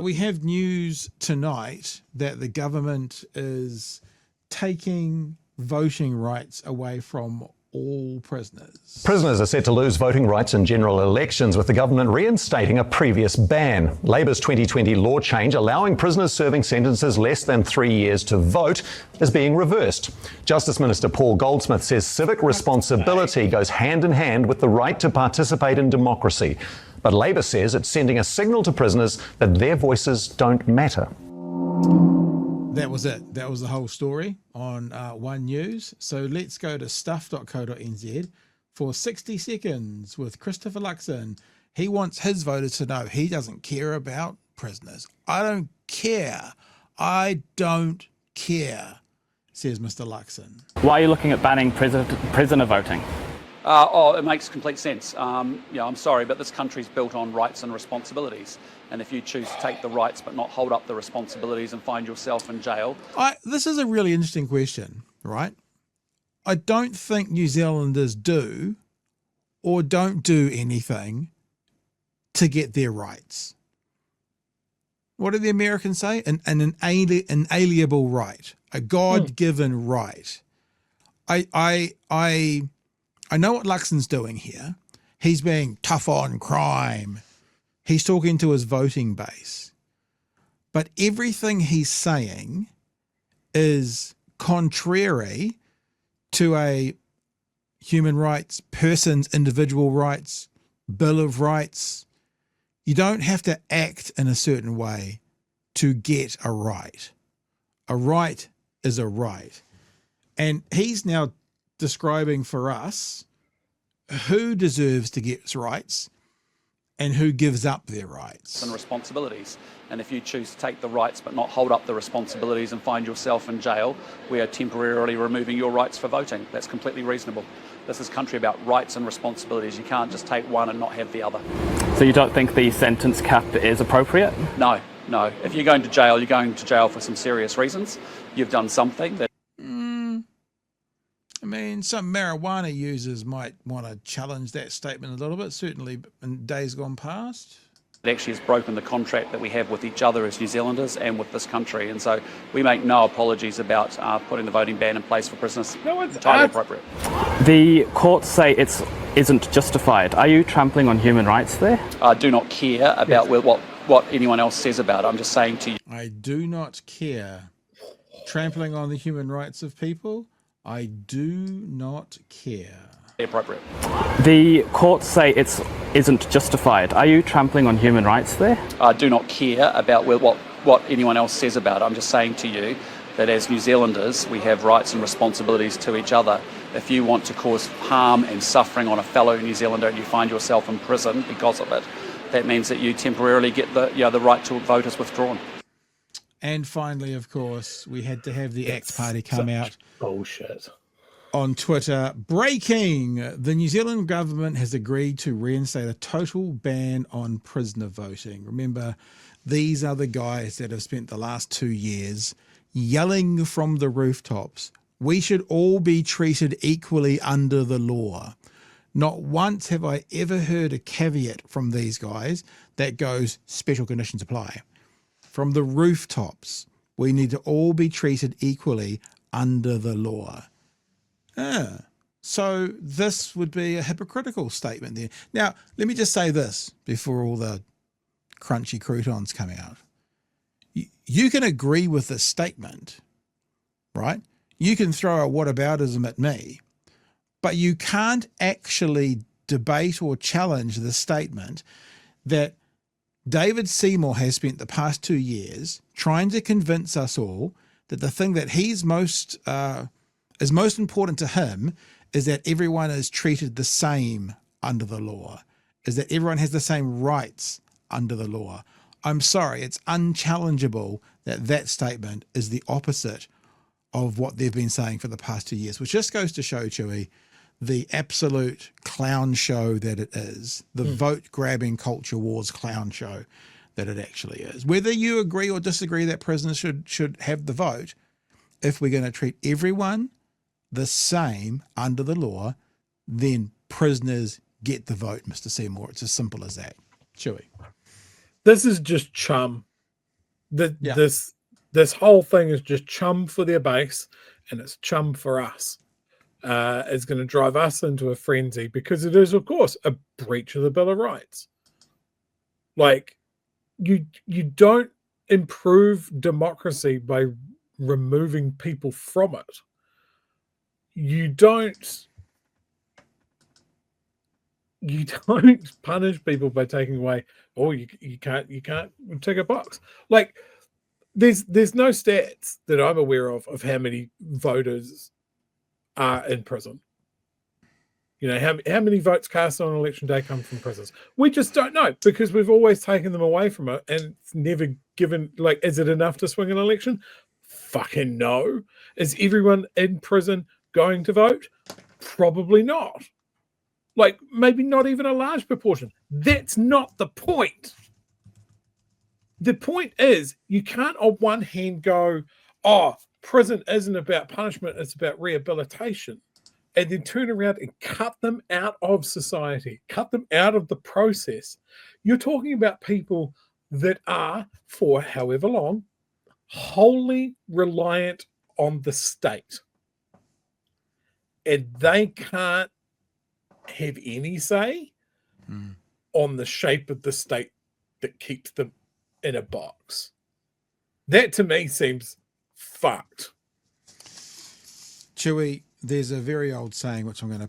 We have news tonight that the government is taking voting rights away from all prisoners. Prisoners are set to lose voting rights in general elections, with the government reinstating a previous ban. Labor's 2020 law change allowing prisoners serving sentences less than 3 years to vote is being reversed. Justice Minister Paul Goldsmith says civic responsibility goes hand in hand with the right to participate in democracy. But Labor says it's sending a signal to prisoners that their voices don't matter. That was it. That was the whole story on One News. So let's go to stuff.co.nz for 60 seconds with Christopher Luxon. He wants his voters to know he doesn't care about prisoners. I don't care. I don't care, says Mr. Luxon. Why are you looking at banning prisoner voting? It makes complete sense. I'm sorry, but this country's built on rights and responsibilities. And if you choose to take the rights but not hold up the responsibilities and find yourself in jail... This is a really interesting question, right? I don't think New Zealanders do or don't do anything to get their rights. What do the Americans say? An inalienable right, a God-given right. I know what Luxon's doing here. He's being tough on crime. He's talking to his voting base. But everything he's saying is contrary to a human rights, person's individual rights, Bill of Rights. You don't have to act in a certain way to get a right. A right is a right. And he's now describing for us who deserves to get rights and who gives up their rights. And responsibilities. And if you choose to take the rights but not hold up the responsibilities and find yourself in jail, we are temporarily removing your rights for voting. That's completely reasonable. This is a country about rights and responsibilities. You can't just take one and not have the other. So you don't think the sentence cap is appropriate? No. If you're going to jail, you're going to jail for some serious reasons. You've done something that... I mean, some marijuana users might want to challenge that statement a little bit, certainly in days gone past. It actually has broken the contract that we have with each other as New Zealanders and with this country. And so we make no apologies about putting the voting ban in place for prisoners. No, it's entirely appropriate. The courts say it isn't justified. Are you trampling on human rights there? I do not care about what anyone else says about it. I'm just saying to you. I do not care. Trampling on the human rights of people? I do not care. Appropriate. The courts say it isn't justified. Are you trampling on human rights there? I do not care about what anyone else says about it. I'm just saying to you that as New Zealanders, we have rights and responsibilities to each other. If you want to cause harm and suffering on a fellow New Zealander and you find yourself in prison because of it, that means that you temporarily get the right to vote is withdrawn. And finally, of course, we had to have the ACT Party come out bullshit on Twitter. Breaking! The New Zealand government has agreed to reinstate a total ban on prisoner voting. Remember, these are the guys that have spent the last 2 years yelling from the rooftops, we should all be treated equally under the law. Not once have I ever heard a caveat from these guys that goes, special conditions apply. From the rooftops, we need to all be treated equally under the law. So this would be a hypocritical statement there. Now, let me just say this before all the crunchy croutons come out. You can agree with this statement, right? You can throw a whataboutism at me, but you can't actually debate or challenge the statement that David Seymour has spent the past 2 years trying to convince us all that the thing that is most important to him is that everyone is treated the same under the law, is that everyone has the same rights under the law. I'm sorry, it's unchallengeable that statement is the opposite of what they've been saying for the past 2 years, which just goes to show, Chewie, the absolute clown show that it is, the vote-grabbing culture wars clown show that it actually is. Whether you agree or disagree that prisoners should have the vote, if we're going to treat everyone the same under the law, then prisoners get the vote, Mr. Seymour. It's as simple as that. Chewie. This is just chum. Yeah. This whole thing is just chum for their base, and it's chum for us. Is going to drive us into a frenzy because it is, of course, a breach of the Bill of Rights. Like, you don't improve democracy by removing people from it. You don't punish people by taking away, oh, you can't tick a box. Like, there's no stats that I'm aware of how many voters are in prison. You know, how many votes cast on election day come from prisons? We just don't know, because we've always taken them away from it, and it's never given. Like, is it enough to swing an election? Fucking no. Is everyone in prison going to vote? Probably not. Like, maybe not even a large proportion. That's not the point. The point is, you can't on one hand go, oh, prison isn't about punishment, it's about rehabilitation, and then turn around and cut them out of society, cut them out of the process. You're talking about people that are, for however long, wholly reliant on the state. And they can't have any say on the shape of the state that keeps them in a box. That to me seems fucked. Chewie, there's a very old saying, which I'm going to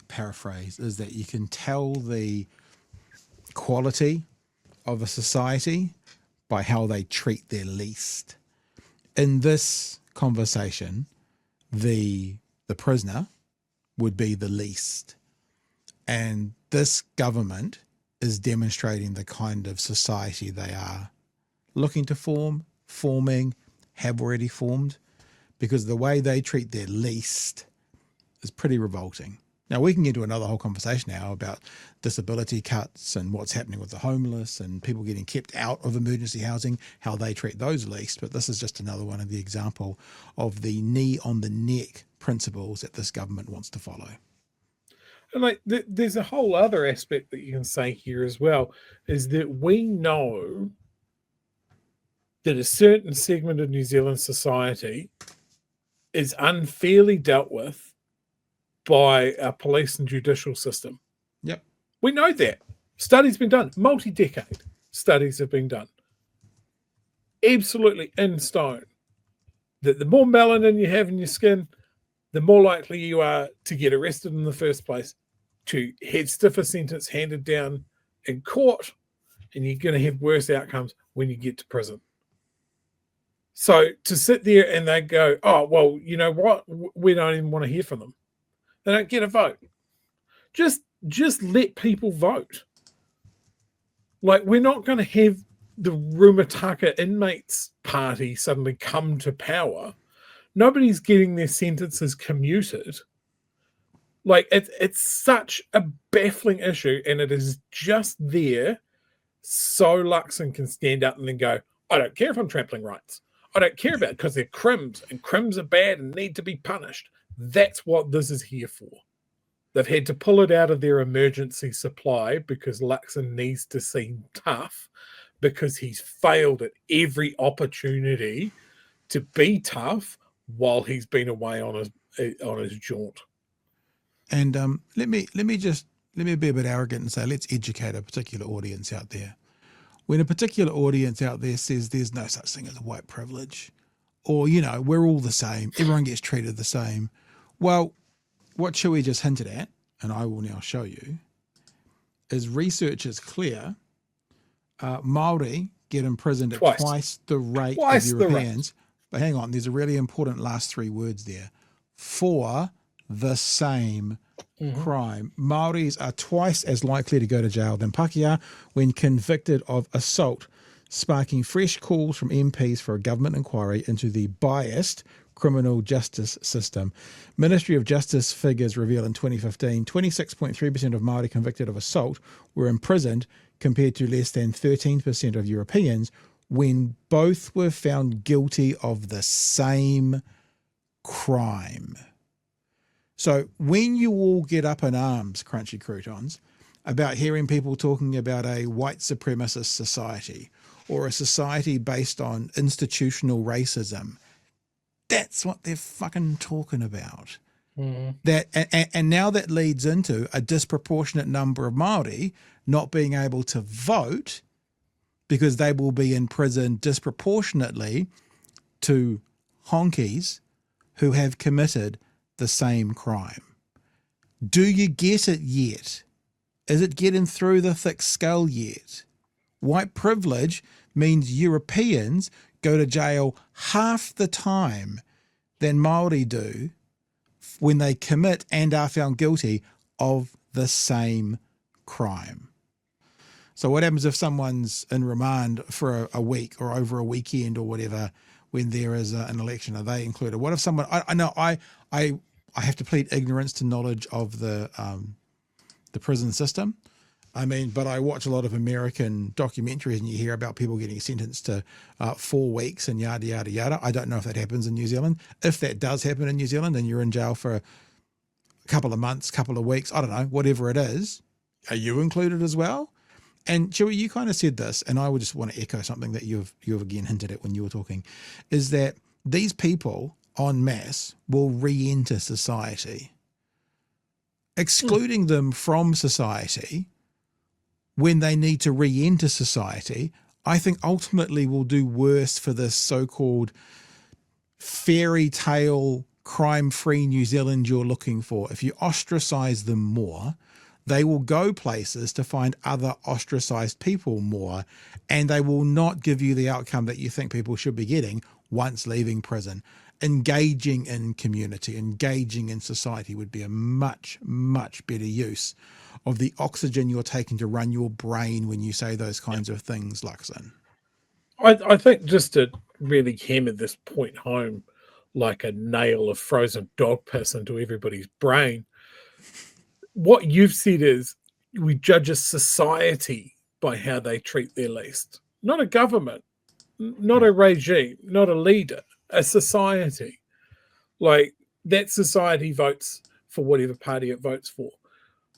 paraphrase, is that you can tell the quality of a society by how they treat their least. In this conversation, the prisoner would be the least. And this government is demonstrating the kind of society they are looking to forming, have already formed, because the way they treat their least is pretty revolting. Now, we can get into another whole conversation now about disability cuts and what's happening with the homeless and people getting kept out of emergency housing, how they treat those least. But this is just another one of the example of the knee on the neck principles that this government wants to follow. And like, there's a whole other aspect that you can say here as well, is that we know that a certain segment of New Zealand society is unfairly dealt with by our police and judicial system. Yep. We know that. Studies been done. Multi-decade studies have been done. Absolutely in stone. That the more melanin you have in your skin, the more likely you are to get arrested in the first place, to have stiffer sentence handed down in court, and you're going to have worse outcomes when you get to prison. So to sit there and they go, oh, well, you know what? We don't even want to hear from them. They don't get a vote. Just let people vote. Like, we're not going to have the Rumataka inmates party suddenly come to power. Nobody's getting their sentences commuted. Like, it's such a baffling issue, and it is just there so Luxon can stand up and then go, I don't care if I'm trampling rights. I don't care about it because they're crims, and crims are bad and need to be punished. That's what this is here for. They've had to pull it out of their emergency supply because Luxon needs to seem tough, because he's failed at every opportunity to be tough while he's been away on his jaunt. And let me be a bit arrogant and say, let's educate a particular audience out there. When a particular audience out there says there's no such thing as a white privilege, or, you know, we're all the same, everyone gets treated the same. Well, what Chewie just hinted at, and I will now show you, is research is clear. Māori get imprisoned at twice the rate of Europeans. But hang on, there's a really important last three words there. For the same crime. Māoris are twice as likely to go to jail than Pākehā when convicted of assault, sparking fresh calls from MPs for a government inquiry into the biased criminal justice system. Ministry of Justice figures reveal in 2015, 26.3% of Māori convicted of assault were imprisoned, compared to less than 13% of Europeans, when both were found guilty of the same crime. So when you all get up in arms, Crunchy Croutons, about hearing people talking about a white supremacist society, or a society based on institutional racism. That's what they're fucking talking about. That and now that leads into a disproportionate number of Māori not being able to vote because they will be in prison disproportionately to honkies who have committed the same crime. Do you get it yet? Is it getting through the thick skull yet? White privilege means Europeans go to jail half the time than Māori do when they commit and are found guilty of the same crime. So what happens if someone's in remand for a week or over a weekend or whatever when there is an election? Are they included? What if someone, I know I have to plead ignorance to knowledge of the prison system. I mean, but I watch a lot of American documentaries and you hear about people getting sentenced to 4 weeks and yada, yada, yada. I don't know if that happens in New Zealand. If that does happen in New Zealand and you're in jail for a couple of months, couple of weeks, I don't know, whatever it is, are you included as well? And Chewie, you kind of said this, and I would just want to echo something that you've again hinted at when you were talking, is that these people en masse will re-enter society. Excluding them from society when they need to re-enter society, I think ultimately will do worse for this so-called fairy tale crime-free New Zealand you're looking for. If you ostracize them more, they will go places to find other ostracized people more, and they will not give you the outcome that you think people should be getting once leaving prison. Engaging in community, engaging in society would be a much, much better use of the oxygen you're taking to run your brain when you say those kinds of things, Luxon. I think just to really hammer this point home like a nail of frozen dog piss into everybody's brain, what you've said is we judge a society by how they treat their least, not a government, not a regime, not a leader, a society. Like that society votes for whatever party it votes for.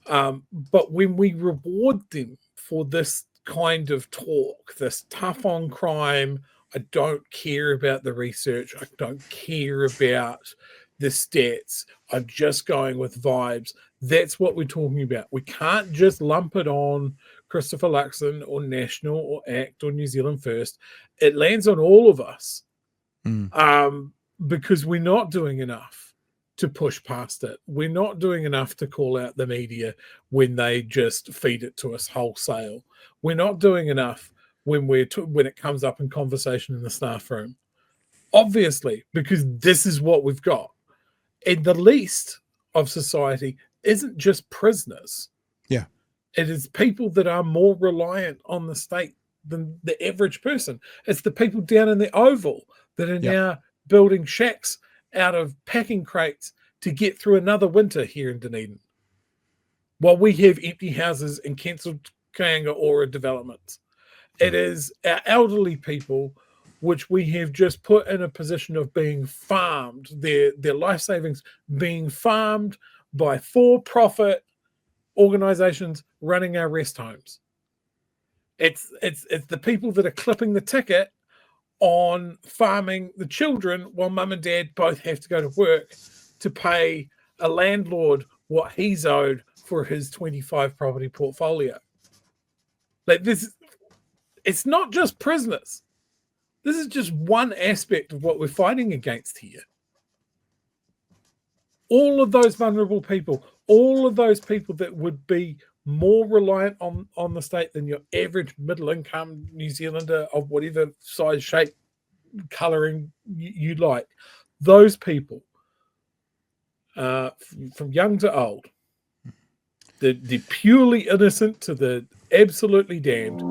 But when we reward them for this kind of talk, this tough on crime, I don't care about the research, I don't care about the stats, I'm just going with vibes. That's what we're talking about. We can't just lump it on Christopher Luxon or National or ACT or New Zealand First. It lands on all of us because we're not doing enough to push past it. We're not doing enough to call out the media when they just feed it to us wholesale. We're not doing enough when when it comes up in conversation in the staff room. Obviously, because this is what we've got. And the least of society isn't just prisoners. Yeah. It is people that are more reliant on the state than the average person. It's the people down in the Oval that are now building shacks out of packing crates to get through another winter here in Dunedin, while we have empty houses and cancelled Kāinga Ora developments. It is our elderly people, which we have just put in a position of being farmed, their life savings being farmed by for-profit organizations running our rest homes. It's the people that are clipping the ticket on farming the children while mum and dad both have to go to work to pay a landlord what he's owed for his 25 property portfolio. Like this, it's not just prisoners. This is just one aspect of what we're fighting against here. All of those vulnerable people, all of those people that would be more reliant on the state than your average middle-income New Zealander of whatever size, shape, colouring you like, those people, from young to old, the purely innocent to the absolutely damned,